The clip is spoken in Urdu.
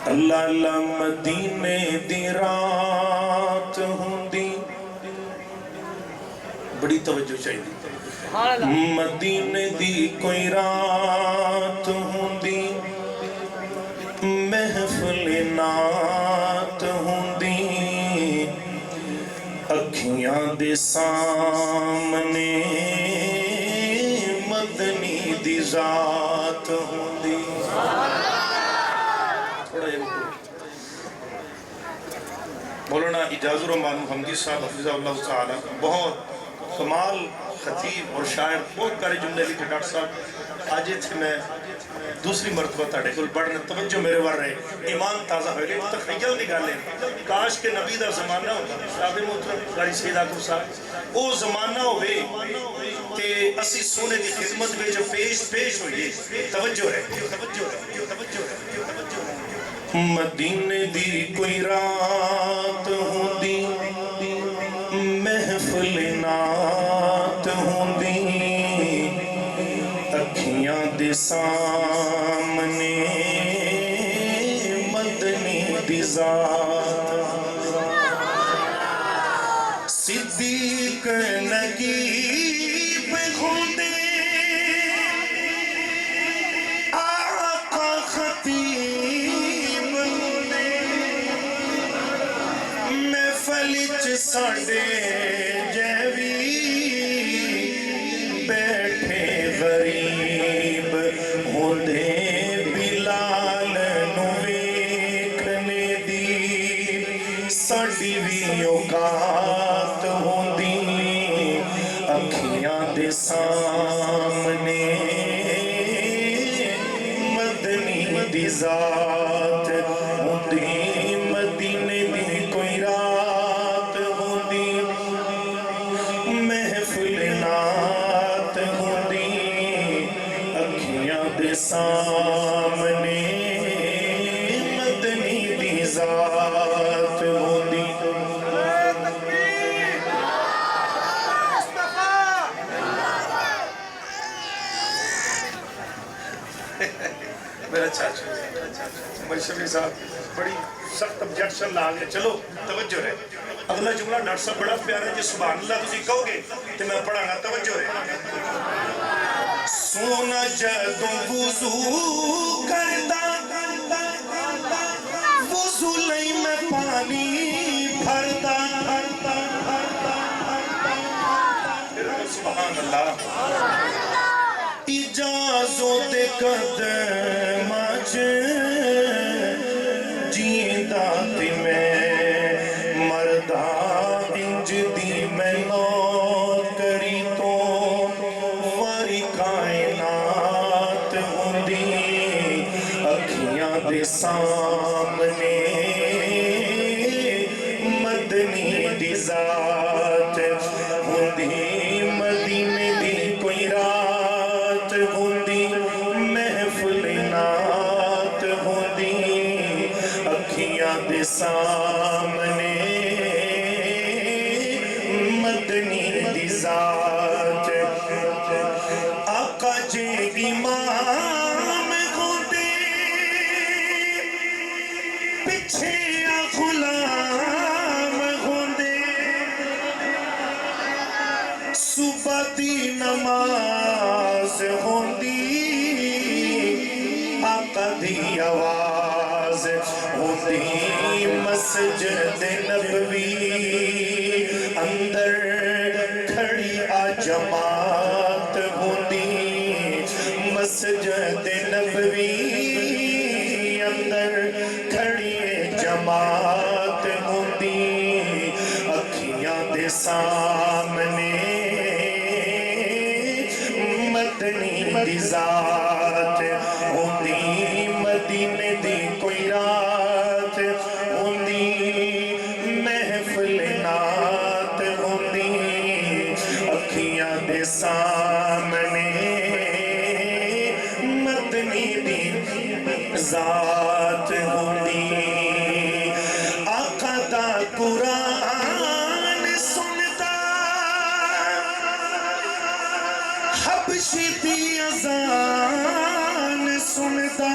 اللہ اللہ مدینے دی رات ہوندی، بڑی توجہ چاہیے، مدینے دی کوئی رات ہوندی، محفل نات ہوندی، اکھیاں دے سامنے مدنی دی ذات ہوندی۔ مولانا اجاز الرحمان محمدی صاحب حفظہ اللہ تعالی بہت کمال خطیب اور شاعر، بہت پیارے جملے لکھے ڈاکٹر صاحب۔ آج تھے میں دوسری مرتبہ تاڑے کل پڑھنے توجہ میرے ور رہے، ایمان تازہ ہوئے گئے، تخیل نکالے کاش کے نبی دا زمانہ ہوگا۔ صاحب محترم قاری سید آقب صاحب وہ زمانہ ہوئے کہ اسی سونے دی خدمت میں جو پیش ہوئے، توجہ ہے، مدینے دی کوئی رات ہوندی، محفل نات ہوندی، اکھیاں دے سامنے مدنی دی ذات، صدیق نگیب ہوندے، آقا خطیب ہوندے، محفل چ ساڈے جیوی بیٹھے غریب ہوندے، بلال نو ویکھنے دی ساڈی وی اوقات ہوندی، اکھیاں دے سامنے مدنی دی ذات ہوندی، مدینے دی کوئی رات ہوندی، محفل نات ہوندی، اکھیاں دے سامنے مدنی دی ذات ہوندی۔ میرا چاچا عمر شفیع صاحب بڑی سخت objection لا گئے، چلو توجہ ہے، اگلا جملہ ڈاکٹر صاحب بڑا پیارا ہے، جی سبحان اللہ تسی کہو گے تو میں پڑھا گا، توجہ ہے۔ سونا جدوں وضو کردا، وضو لئی میں پانی بھردا، سبحان اللہ، اجازو دے قدماں چ جیندا تے میں مردا، انج دی میں نوکری تو واری کائنات ہوندی، اکھیاں دے سامنے مدنی دی ذات ہوندی، مدینے دی کوئی رات ہوندی، محفل نات ہوندی، اکھیاں دے سامنے مدنی دی ذات، آقا جے امام ہوندے، پچھے غلام ہوندے، صبح دی نماز ہوندی، آقا دی آواز ہوندی، مسجد نبوی اندر کھڑی آ جماعت ہوندی، مسجد نبوی اندر کھڑی جماعت ہوندی، اکھیاں دے سامنے مدنی دی ذات ہوندی، مدینے دی کوئی رات ہوندی، محفل نات ہوندی، اکھیاں دے سامنے مدنی دی ذات ہوندی، آقا دا قرآن سندا، حبشی دی اذان سندا،